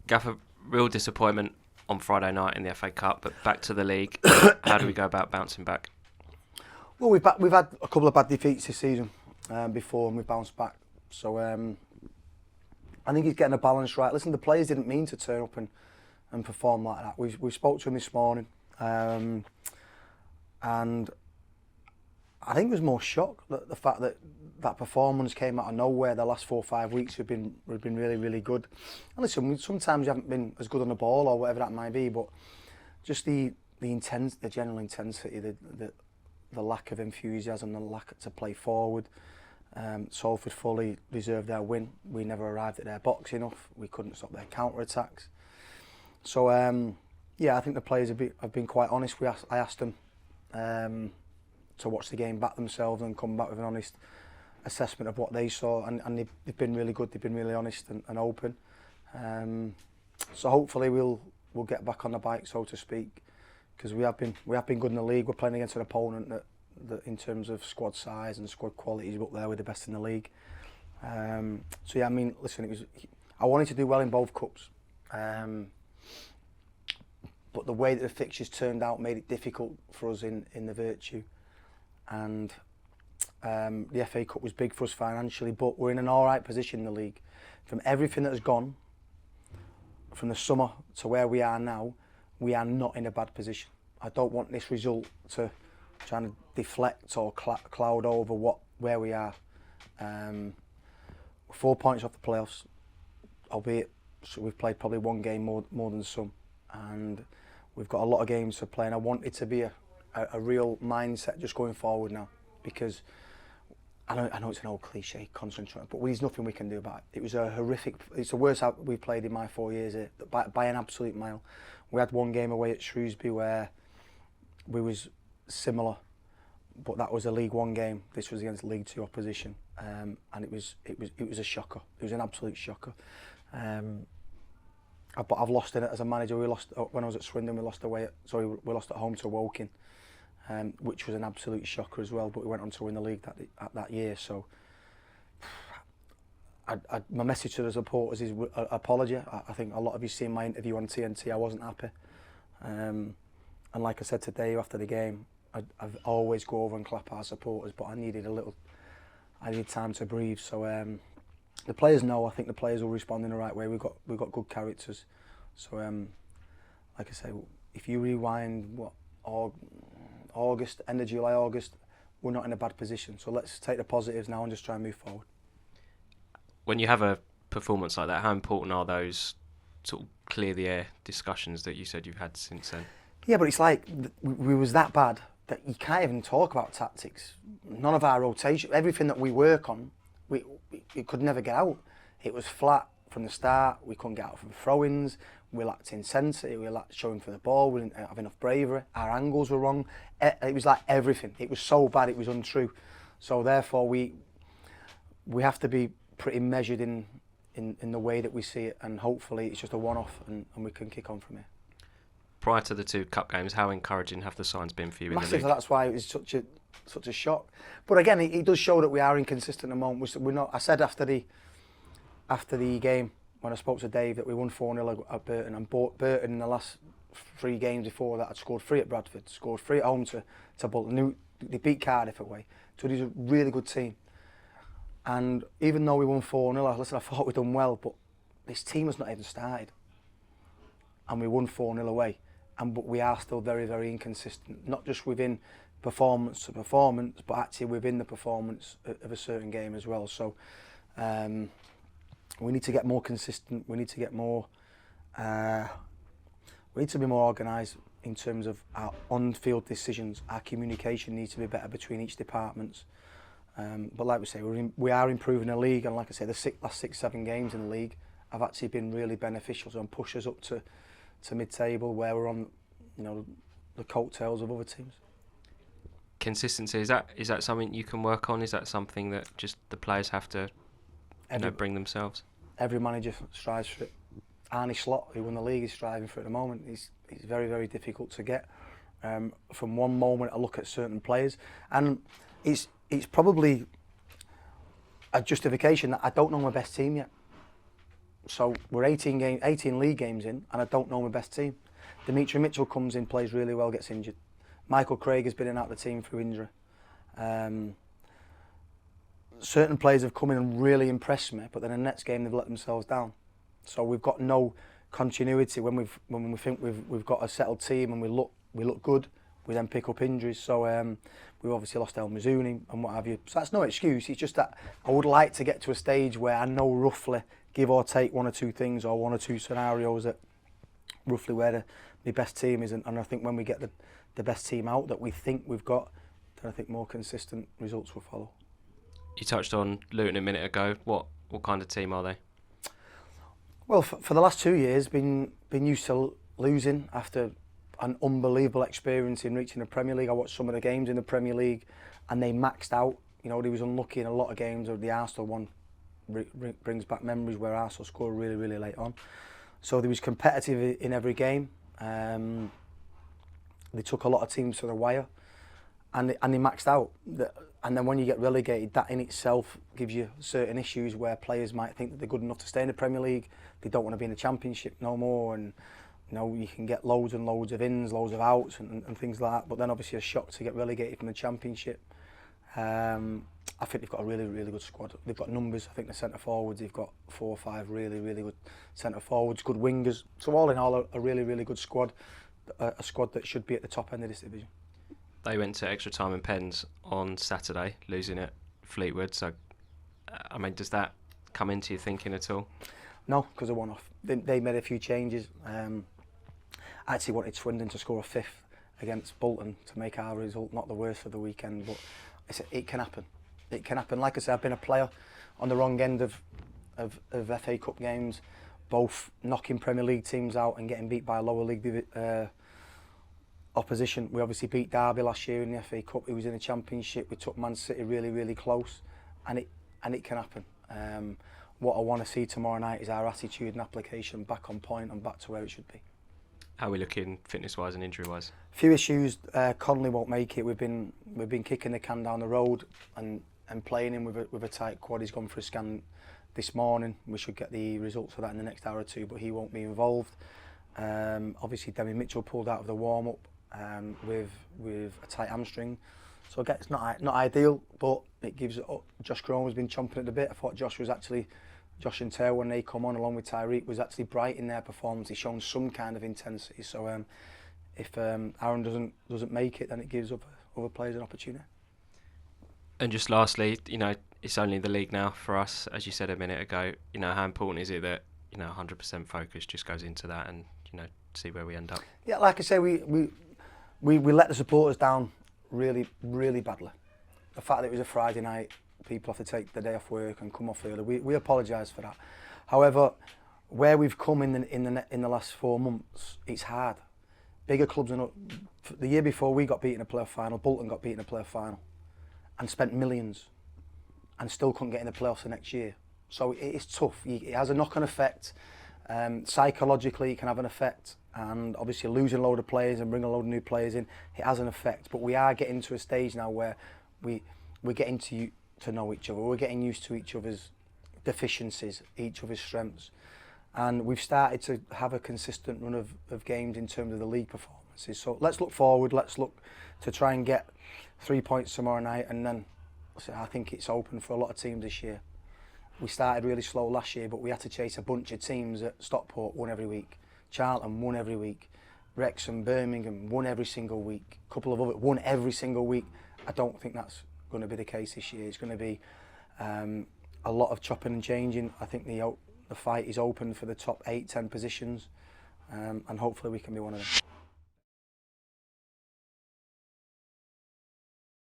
Gaffer, real disappointment on Friday night in the FA Cup, but back to the league. How do we go about bouncing back? Well, we've had a couple of bad defeats this season before, and we've bounced back. So I think he's getting a balance right. Listen, the players didn't mean to turn up and perform like that. We spoke to him this morning, and I think it was more shock that the fact that that performance came out of nowhere. The last 4 or 5 weeks have been really, really good. And listen, sometimes you haven't been as good on the ball or whatever that might be, but just the general intensity, the lack of enthusiasm, the lack to play forward. Salford fully deserved their win. We never arrived at their box enough. We couldn't stop their counter attacks. So yeah, I think the players have been quite honest. I asked them to watch the game back themselves and come back with an honest assessment of what they saw, and they've been really good. They've been really honest and open. So hopefully we'll get back on the bike, so to speak, because we have been good in the league. We're playing against an opponent that in terms of squad size and squad quality is up there with the best in the league. So yeah, I mean, listen, I wanted to do well in both cups, but the way that the fixtures turned out made it difficult for us in the Virtue, and the FA Cup was big for us financially, but we're in an all right position in the league. From everything that has gone, from the summer to where we are now, we are not in a bad position. I don't want this result to try and deflect or cloud over where we are. 4 points off the playoffs, albeit we've played probably one game more than some, and we've got a lot of games to play, and I want it to be a real mindset just going forward now, because I know it's an old cliche, concentrate, but there's nothing we can do about it. It was a horrific. It's the worst we've played in my 4 years here, by an absolute mile. We had one game away at Shrewsbury where we was similar, but that was a League One game. This was against League Two opposition, and it was a shocker. It was an absolute shocker. But I've lost in it as a manager. We lost when I was at Swindon. We lost we lost at home to Woking, which was an absolute shocker as well. But we went on to win the league that year. So my message to the supporters is apology. I think a lot of you seen my interview on TNT. I wasn't happy, and like I said to Dave after the game, I've always go over and clap our supporters, but I needed time to breathe. So the players know. I think the players will respond in the right way. We've got good characters. So like I say, if you rewind August, end of July, August, we're not in a bad position. So let's take the positives now and just try and move forward. When you have a performance like that, how important are those sort of clear the air discussions that you said you've had since then? Yeah, but it's like we was that bad that you can't even talk about tactics. None of our rotation, everything that we work on, we could never get out. It was flat from the start. We couldn't get out from throw-ins. We lacked intensity. We lacked showing for the ball. We didn't have enough bravery. Our angles were wrong. It was like everything. It was so bad. It was untrue. So therefore, we have to be pretty measured in the way that we see it, and hopefully it's just a one-off and we can kick on from here. Prior to the 2 cup games, how encouraging have the signs been for you in the league? Massive. That's why it was such a shock. But again, it does show that we are inconsistent at the moment. We're not. I said after the game when I spoke to Dave that we won 4-0 at Burton, and Burton in the last 3 games before that had scored 3 at Bradford, scored 3 at home to Bolton. They beat Cardiff away. So it was a really good team. And even though we won 4-0, listen, I thought we'd done well, but this team has not even started. And we won 4-0 away. But we are still very, very inconsistent, not just within performance to performance, but actually within the performance of a certain game as well. So we need to get more consistent. We need to get more. We need to be more organised in terms of our on-field decisions. Our communication needs to be better between each departments. But like we say, we are improving the league, and like I say, the last 6-7 games in the league have actually been really beneficial. So and push us up to mid-table where we're on, the coattails of other teams. Consistency, is that something you can work on? Is that something that just the players have to bring themselves? Every manager strives for it. Arne Slot, who won the league, is striving for it at the moment. He's very, very difficult to get. From one moment I look at certain players, and it's probably a justification that I don't know my best team yet. So we're 18 league games in, and I don't know my best team. Dimitri Mitchell comes in, plays really well, gets injured. Michael Craig has been in and out of the team through injury. Certain players have come in and really impressed me, but then in the next game they've let themselves down. So we've got no continuity when we think we've got a settled team and we look good. We then pick up injuries. So we've obviously lost El Mizuni and what have you. So that's no excuse. It's just that I would like to get to a stage where I know roughly, give or take, one or two things or one or two scenarios that roughly where the best team is. And I think when we get the best team out that we think we've got, then I think more consistent results will follow. You touched on Luton a minute ago. What kind of team are they? Well, for the last 2 years, been used to losing after an unbelievable experience in reaching the Premier League. I watched some of the games in the Premier League, and they maxed out. You know, they was unlucky in a lot of games. Or the Arsenal one brings back memories where Arsenal scored really, really late on. So they was competitive in every game. They took a lot of teams to the wire, and they maxed out. And then when you get relegated, that in itself gives you certain issues where players might think that they're good enough to stay in the Premier League. They don't want to be in the Championship no more, and you know, you can get loads and loads of ins, loads of outs and things like that. But then obviously a shock to get relegated from the Championship. I think they've got a really, really good squad. They've got numbers. I think the centre forwards, they've got 4 or 5 really, really good centre forwards, good wingers. So all in all, a really, really good squad. A squad that should be at the top end of this division. They went to extra time and pens on Saturday, losing at Fleetwood. So, I mean, does that come into your thinking at all? No, because of one-off. They made a few changes. I actually wanted Swindon to score a 5th against Bolton to make our result not the worst for the weekend, but it can happen. It can happen. Like I said, I've been a player on the wrong end of FA Cup games, both knocking Premier League teams out and getting beat by a lower league opposition. We obviously beat Derby last year in the FA Cup. It was in the Championship. We took Man City really, really close, and it can happen. What I want to see tomorrow night is our attitude and application back on point and back to where it should be. How are we looking fitness-wise and injury-wise? Few issues. Connolly won't make it. We've been kicking the can down the road and playing him with a tight quad. He's gone for a scan this morning. We should get the results of that in the next hour or two, but he won't be involved. Obviously, Demi Mitchell pulled out of the warm-up with a tight hamstring. So again, it's not ideal, but it gives. Josh Crone has been chomping at the bit. I thought Josh and Teo, when they come on along with Tyreek, was actually bright in their performance. He's shown some kind of intensity. So if Aaron doesn't make it, then it gives other players an opportunity. And just lastly, you know, it's only the league now for us, as you said a minute ago. You know, how important is it that 100% focus just goes into that and see where we end up? Yeah, like I say, we let the supporters down really, really badly. The fact that it was a Friday night, people have to take the day off work and come off early. We apologise for that. However, where we've come in the last 4 months, it's hard. Bigger clubs are not. The year before we got beaten in a playoff final, Bolton got beaten in a playoff final, and spent millions, and still couldn't get in the playoffs the next year. So it's tough. It has a knock-on effect. Psychologically, it can have an effect, and obviously losing a load of players and bringing a load of new players in, it has an effect. But we are getting to a stage now where we're getting to know each other. We're getting used to each other's deficiencies, each other's strengths, and we've started to have a consistent run of games in terms of the league performances. So let's look forward. Let's look to try and get 3 points tomorrow night, and then I think it's open for a lot of teams this year. We started really slow last year, but we had to chase a bunch of teams. At Stockport won every week, Charlton won every week, Wrexham, Birmingham won every single week, a couple of others won every single week. I don't think that's going to be the case this year. It's going to be a lot of chopping and changing. I think the fight is open for the top 8-10 positions, and hopefully we can be one of them.